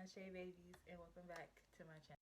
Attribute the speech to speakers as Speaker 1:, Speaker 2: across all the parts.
Speaker 1: my Shay babies, and welcome back to my channel.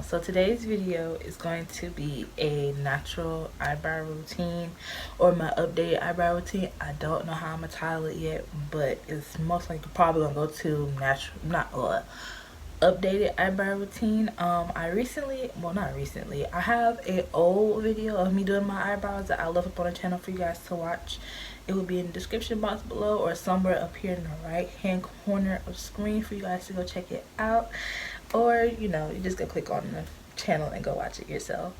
Speaker 1: So today's video is going to be a natural eyebrow routine, or my updated eyebrow routine. I don't know how I'm gonna title it yet, but it's most likely probably gonna go to updated eyebrow routine. I recently, well, not recently, I have an old video of me doing my eyebrows that I left up on the channel for you guys to watch. It will be in the description box below or somewhere up here in the right hand corner of the screen for you guys to go check it out. Or, you know, you just go click on the channel and go watch it yourself.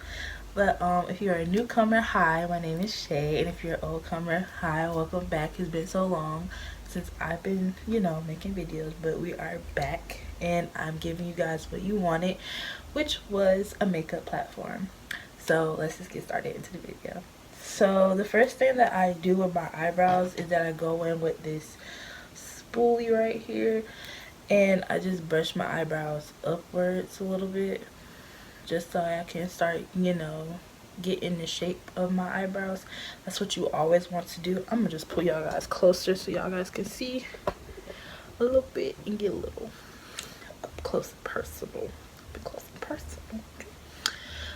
Speaker 1: But if you're a newcomer, hi, my name is Shay. And if you're an old comer, hi, welcome back. It's been so long since I've been, you know, making videos, but we are back and I'm giving you guys what you wanted, which was a makeup platform. So let's just get started into the video. So the first thing that I do with my eyebrows is that I go in with this spoolie right here, and I just brush my eyebrows upwards a little bit just so I can start, you know, get in the shape of my eyebrows. That's what you always want to do. I'm gonna just pull y'all guys closer so y'all guys can see a little bit and get a little up close and personal. Okay.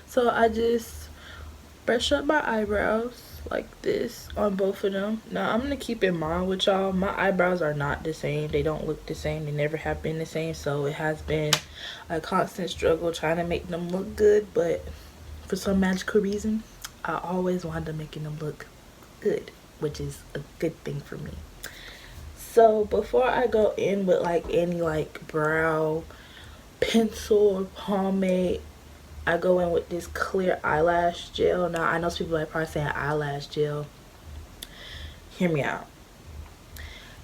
Speaker 1: So I just brush up my eyebrows like this on both of them. Now I'm gonna keep in mind with y'all, my eyebrows are not the same. They don't look the same. They never have been the same. So it has been a constant struggle trying to make them look good, but for some magical reason I always wind up making them look good, which is a good thing for me. So before I go in with like any like brow pencil or pomade, I go in with this clear eyelash gel. Now I know some people are probably saying eyelash gel. Hear me out.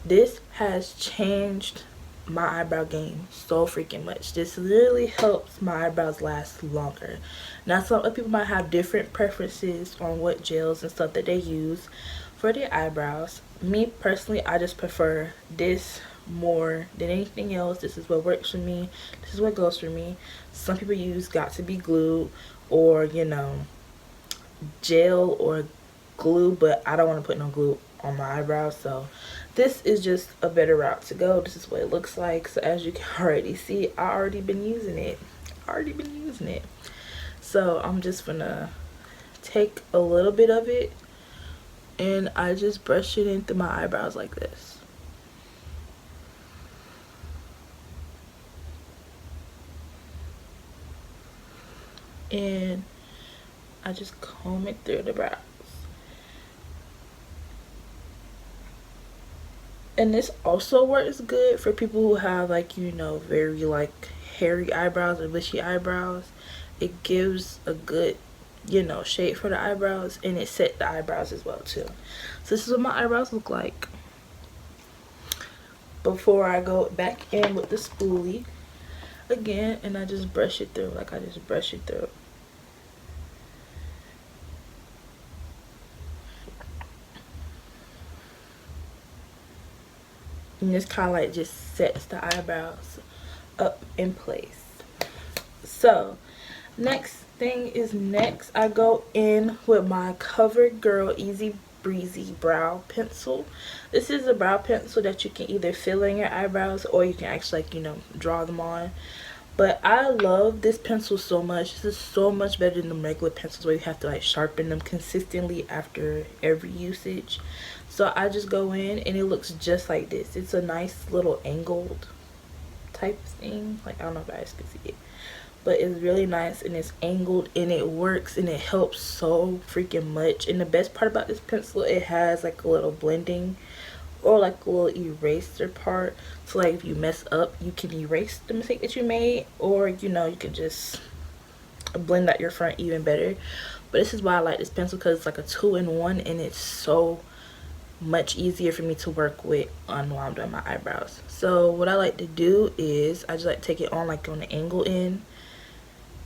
Speaker 1: This has changed my eyebrow game so freaking much. This literally helps my eyebrows last longer. Now some other people might have different preferences on what gels and stuff that they use for their eyebrows. Me personally, I just prefer this more than anything else. This is what works for me. This is what goes for me. Some people use got to be glue, or you know, gel or glue, but I don't want to put no glue on my eyebrows, so this is just a better route to go. This is what it looks like. So as you can already see, I already been using it. So I'm just gonna take a little bit of it and I just brush it into my eyebrows like this. And I just comb it through the brows. And this also works good for people who have like, you know, very like hairy eyebrows or bushy eyebrows. It gives a good, you know, shape for the eyebrows, and it set the eyebrows as well too. So this is what my eyebrows look like before I go back in with the spoolie again, and I just brush it through. Like I just brush it through. And this kind of like just sets the eyebrows up in place. So next thing is I go in with my CoverGirl Easy Breezy brow pencil. This is a brow pencil that you can either fill in your eyebrows or you can actually, like, you know, draw them on. But I love this pencil so much. This is so much better than the regular pencils where you have to like sharpen them consistently after every usage. So I just go in and it looks just like this. It's a nice little angled type thing. Like, I don't know if you guys can see it, but it's really nice and it's angled and it works and it helps so freaking much. And the best part about this pencil, it has like a little blending or like a little eraser part, so like if you mess up you can erase the mistake that you made, or you know, you can just blend out your front even better. But this is why I like this pencil, because it's like a 2-in-1 and it's so much easier for me to work with on while I'm doing my eyebrows. So what I like to do is I just like take it on like on the angle end,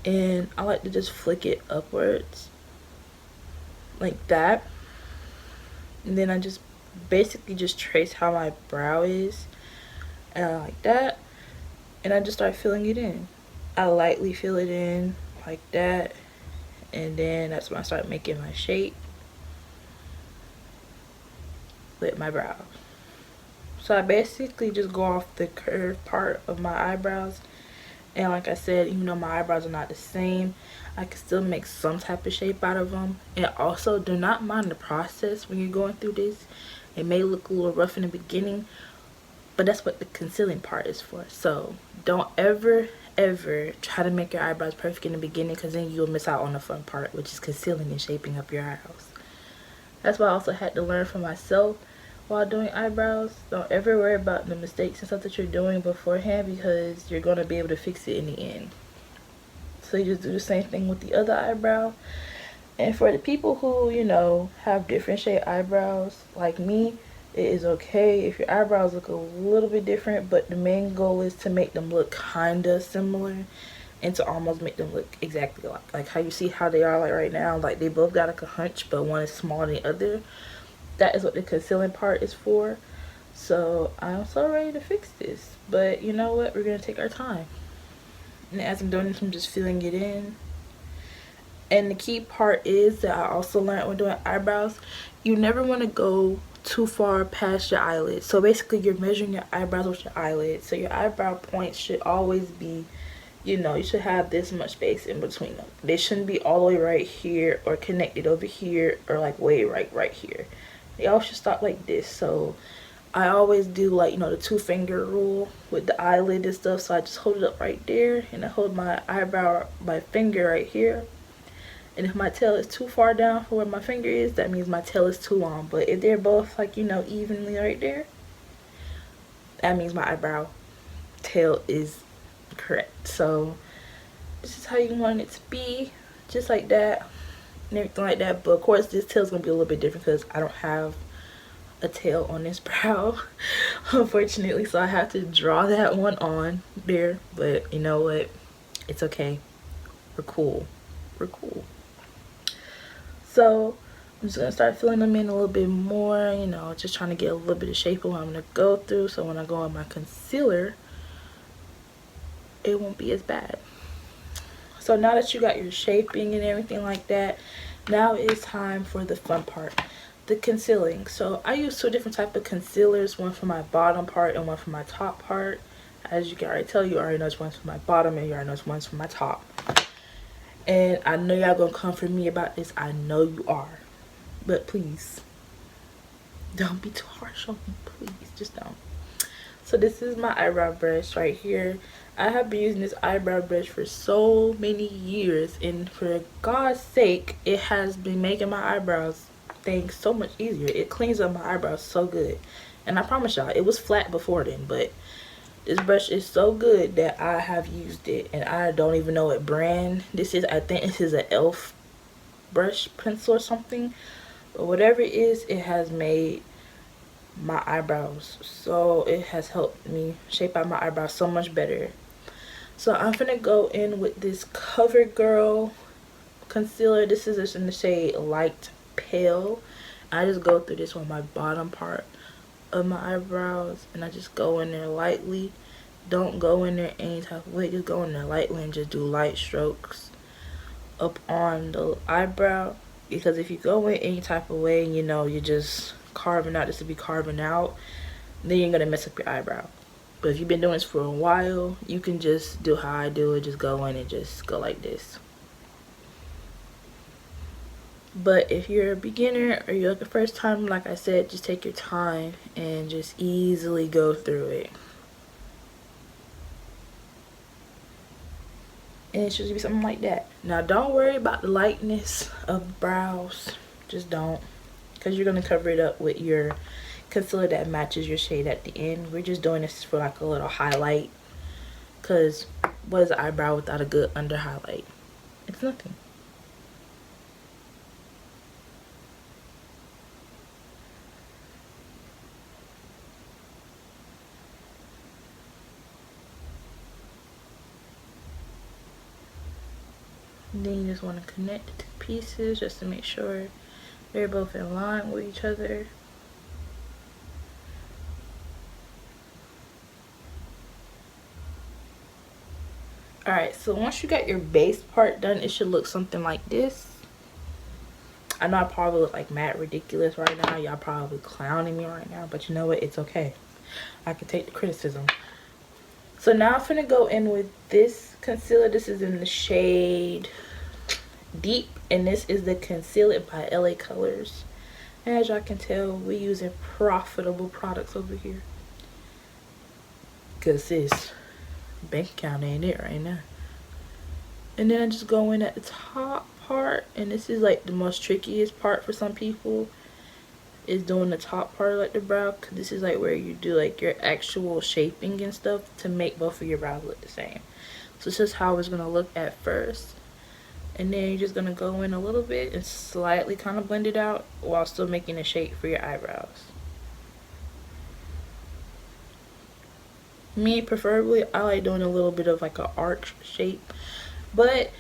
Speaker 1: and I like to just flick it upwards like that. And then I just basically just trace how my brow is, and I like that. And I just start filling it in. I lightly fill it in like that, and then that's when I start making my shape with my brow. So I basically just go off the curved part of my eyebrows. And like I said, even though my eyebrows are not the same, I can still make some type of shape out of them. And also, do not mind the process when you're going through this. It may look a little rough in the beginning, but that's what the concealing part is for. So don't ever try to make your eyebrows perfect in the beginning, because then you'll miss out on the fun part, which is concealing and shaping up your eyebrows. That's why I also had to learn for myself while doing eyebrows. Don't ever worry about the mistakes and stuff that you're doing beforehand, because you're going to be able to fix it in the end. So you just do the same thing with the other eyebrow. And for the people who, you know, have different shaped eyebrows like me, it is okay if your eyebrows look a little bit different, but the main goal is to make them look kinda similar and to almost make them look exactly like how you see how they are like right now. Like they both got like a hunch, but one is smaller than the other. That is what the concealing part is for. So I'm so ready to fix this, but you know what, we're gonna take our time. And as I'm doing this, I'm just filling it in. And the key part is that I also learned when doing eyebrows, you never want to go too far past your eyelid. So basically you're measuring your eyebrows with your eyelid. So your eyebrow points should always be, you know, you should have this much space in between them. They shouldn't be all the way right here or connected over here or like way right here. They all should stop like this. So I always do like, you know, the 2-finger rule with the eyelid and stuff. So I just hold it up right there, and I hold my eyebrow, my finger right here. And if my tail is too far down for where my finger is, that means my tail is too long. But if they're both like, you know, evenly right there, that means my eyebrow tail is correct. So this is how you want it to be, just like that and everything like that. But of course this tail is gonna be a little bit different because I don't have a tail on this brow unfortunately, so I have to draw that one on there. But you know what, it's okay, we're cool. So I'm just gonna start filling them in a little bit more, you know, just trying to get a little bit of shape of what I'm gonna go through, so when I go on my concealer it won't be as bad. So now that you got your shaping and everything like that, now it's time for the fun part, the concealing. So I use 2 different type of concealers, one for my bottom part and one for my top part. As you can already tell, you already know which one's for my bottom and you already know which one's for my top. And I know y'all gonna come for me about this, I know you are, but please don't be too harsh on me, please, just don't. So this is my eyebrow brush right here. I have been using this eyebrow brush for so many years, and for God's sake, it has been making my eyebrows things so much easier. It cleans up my eyebrows so good. And I promise y'all, it was flat before then, but this brush is so good that I have used it, and I don't even know what brand this is. I think this is an e.l.f. brush pencil or something, but whatever it is, it has made my eyebrows, so it has helped me shape out my eyebrows so much better. So I'm gonna go in with this CoverGirl concealer. This is just in the shade Light Pale. I just go through this on my bottom part of my eyebrows, and I just go in there lightly. Don't go in there any type of way, just go in there lightly and just do light strokes up on the eyebrow. Because if you go in any type of way, you know, you're just carving out just to be carving out, then you're gonna mess up your eyebrow. But if you've been doing this for a while, you can just do how I do it, just go in and just go like this. But if you're a beginner or you're like a first time, like I said, just take your time and just easily go through it. And it should be something like that. Now don't worry about the lightness of the brows, just don't, because you're going to cover it up with your concealer that matches your shade at the end. We're just doing this for like a little highlight, because what is an eyebrow without a good under highlight? It's nothing. And then you just want to connect the two pieces just to make sure They're both in line with each other. Alright, so once you got your base part done, it should look something like this. I know I probably look like mad ridiculous right now. Y'all probably clowning me right now, but you know what? It's okay. I can take the criticism. So now I'm gonna go in with this concealer. This is in the shade Deep, and this is the Conceal It by LA Colors. And as y'all can tell, we're using profitable products over here. Cause this bank account ain't it right now. And then I just go in at the top part, and this is like the most trickiest part for some people, is doing the top part of like the brow, because this is like where you do like your actual shaping and stuff to make both of your brows look the same. So this is how it's gonna look at first, and then you're just gonna go in a little bit and slightly kind of blend it out while still making a shape for your eyebrows. Me preferably, I like doing a little bit of like an arch shape, but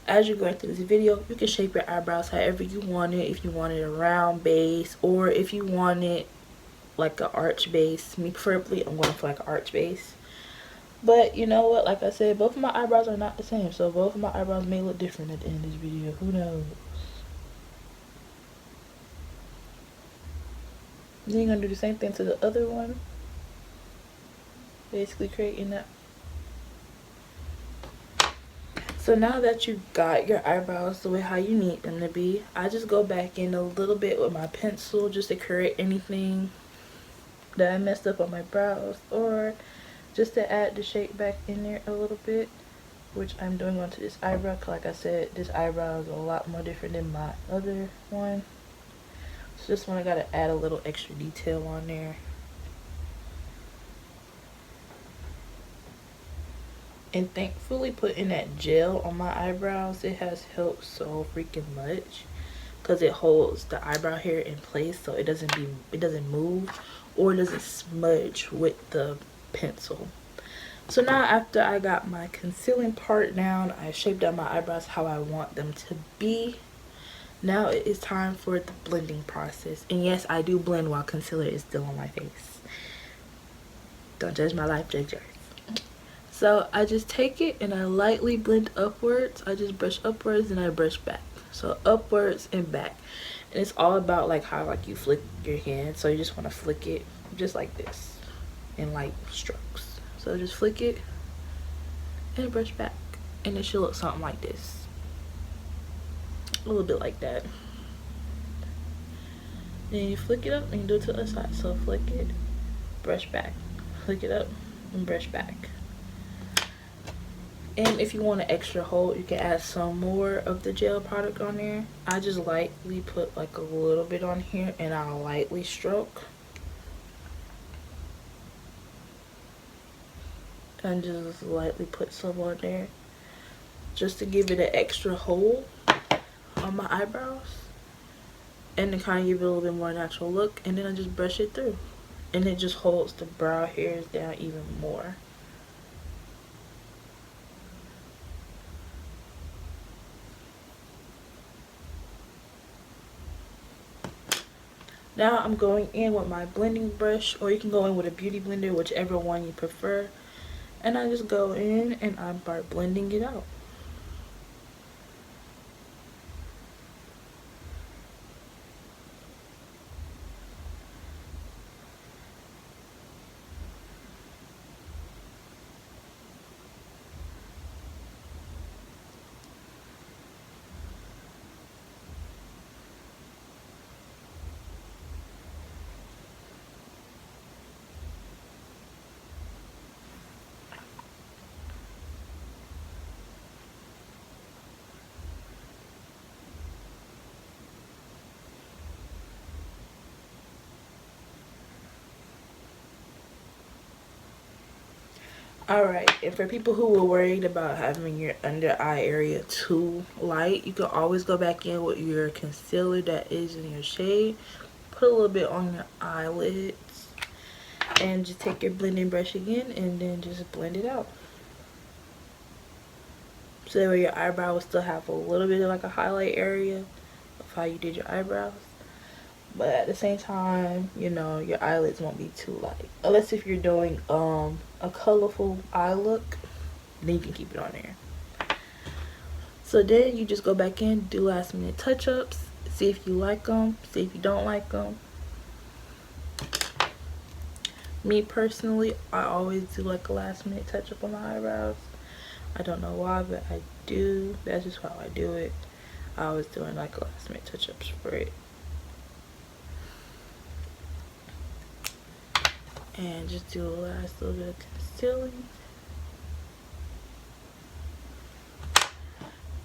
Speaker 1: as you're going through this video, you can shape your eyebrows however you want it. If you want it a round base, or if you want it like an arch base. Me preferably, I'm going for like an arch base. But you know what? Like I said, both of my eyebrows are not the same. So both of my eyebrows may look different at the end of this video. Who knows? Then you're going to do the same thing to the other one. Basically creating that. So now that you got your eyebrows the way how you need them to be, I just go back in a little bit with my pencil just to correct anything that I messed up on my brows, or just to add the shape back in there a little bit, which I'm doing onto this eyebrow. Cause like I said, this eyebrow is a lot more different than my other one. So this one I gotta add a little extra detail on there. And thankfully putting that gel on my eyebrows, it has helped so freaking much, because it holds the eyebrow hair in place so it doesn't move or it doesn't smudge with the pencil. So now after I got my concealing part down, I shaped out my eyebrows how I want them to be. Now it is time for the blending process. And yes, I do blend while concealer is still on my face. Don't judge my life, judge yours. So I just take it and I lightly blend upwards. I just brush upwards and I brush back. So upwards and back. And it's all about like how like you flick your hand. So you just want to flick it just like this in light strokes. So just flick it and brush back. And it should look something like this. A little bit like that. Then you flick it up and you do it to the other side. So flick it, brush back. Flick it up and brush back. And if you want an extra hold, you can add some more of the gel product on there. I just lightly put like a little bit on here and I'll lightly stroke. And just lightly put some on there. Just to give it an extra hold on my eyebrows. And to kind of give it a little bit more natural look. And then I just brush it through. And it just holds the brow hairs down even more. Now I'm going in with my blending brush, or you can go in with a beauty blender, whichever one you prefer. And I just go in and I start blending it out. Alright, and for people who were worried about having your under eye area too light, you can always go back in with your concealer that is in your shade. Put a little bit on your eyelids. And just take your blending brush again and then just blend it out. So that way your eyebrow will still have a little bit of like a highlight area of how you did your eyebrows. but at the same time, you know, your eyelids won't be too light, unless if you're doing a colorful eye look, then you can keep it on there. So then you just go back in, do last minute touch-ups, see if you like them, see if you don't like them. Me personally, I always do like a last minute touch-up on my eyebrows. I don't know why, but I do. That's just how I do it. I was doing like a last minute touch-ups for it. And just do a last little bit of concealing.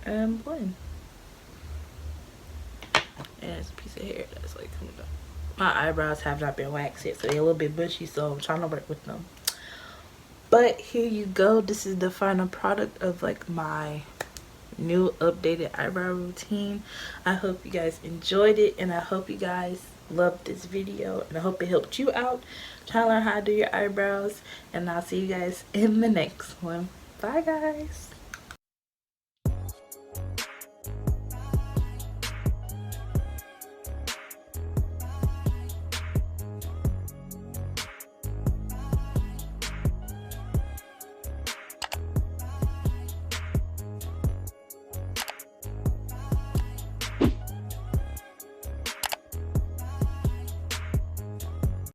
Speaker 1: And blend. And it's a piece of hair that's like coming up. My eyebrows have not been waxed yet, so they're a little bit bushy, so I'm trying to work with them. But here you go. This is the final product of like my new updated eyebrow routine. I hope you guys enjoyed it, and I hope you guys loved this video, and I hope it helped you out trying to learn how to do your eyebrows. And I'll see you guys in the next one. Bye guys.